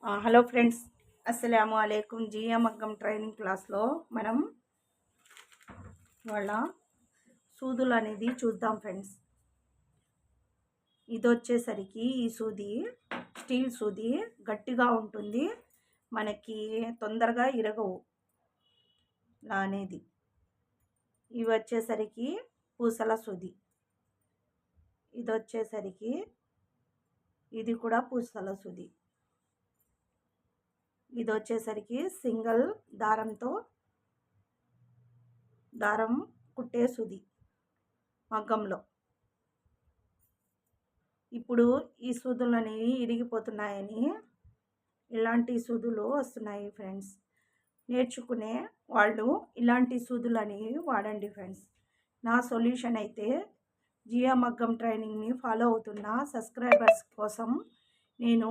Hello friends, అస్సలాము అలైకుం. జియా మగ్గం training క్లాస్లో మనం వాళ్ళ సూదులు అనేది చూద్దాం ఫ్రెండ్స్. ఇది వచ్చేసరికి ఈ సూది స్టీల్ సూది గట్టిగా ఉంటుంది, మనకి తొందరగా ఇరగవు అనేది. ఇవి వచ్చేసరికి పూసల సూది. ఇది వచ్చేసరికి ఇది కూడా పూసల సూది. ఇది వచ్చేసరికి సింగిల్ దారం కుట్టే సూది మగ్గంలో. ఇప్పుడు ఈ సూదులు అనేవి ఇరిగిపోతున్నాయని ఇలాంటి సూదులు వస్తున్నాయి ఫ్రెండ్స్. నేర్చుకునే వాళ్ళు ఇలాంటి సూదులు అనేవి వాడండి ఫ్రెండ్స్. నా సొల్యూషన్ అయితే జియా మగ్గం ట్రైనింగ్ని ఫాలో అవుతున్న సబ్స్క్రైబర్స్ కోసం నేను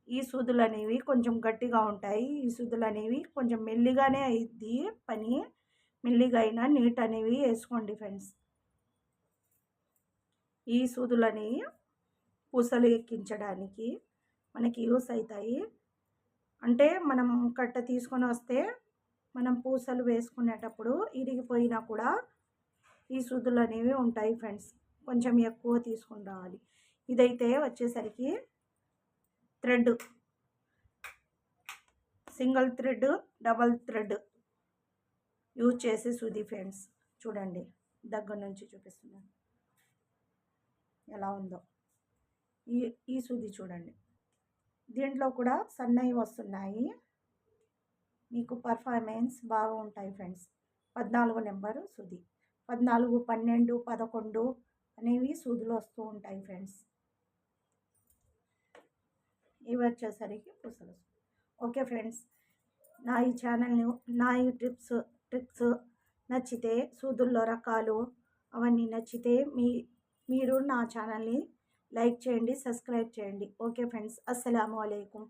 ఈ సూదులు అనేవి కొంచెం గట్టిగా ఉంటాయి. ఈ సూదులు అనేవి కొంచెం మెల్లిగానే అయింది పని, మెల్లిగా అయినా నీట్ అనేవి వేసుకోండి ఫ్రెండ్స్. ఈ సూదులు అనేవి పూసలు ఎక్కించడానికి మనకి యూస్ అవుతాయి. అంటే మనం కట్ట తీసుకొని వస్తే మనం పూసలు వేసుకునేటప్పుడు ఇరిగిపోయినా కూడా ఈ సూదులు అనేవి ఉంటాయి ఫ్రెండ్స్. కొంచెం ఎక్కువ తీసుకొని రావాలి. ఇదైతే వచ్చేసరికి thread, single thread, double thread use చేసే సూది ఫ్రెండ్స్. చూడండి, దగ్గర నుంచి చూపిస్తున్నాను ఎలా ఉందో. ఈ సూది చూడండి, దీంట్లో కూడా సన్నవి వస్తున్నాయి, మీకు పర్ఫార్మెన్స్ బాగా ఉంటాయి ఫ్రెండ్స్. 14 నెంబరు సూది, 14, 12, 11 అనేవి సూదులు వస్తూ ఉంటాయి ఫ్రెండ్స్. ఇవి వచ్చేసరికి పూసలు. ఓకే ఫ్రెండ్స్, నా ఈ ఛానల్ని, నా ఈ ట్రిక్స్ నచ్చితే, సూదుల్లో రకాలు అవన్నీ నచ్చితే మీరు నా ఛానల్ని లైక్ చేయండి, సబ్స్క్రైబ్ చేయండి. ఓకే ఫ్రెండ్స్, అస్సలాము అలైకుం.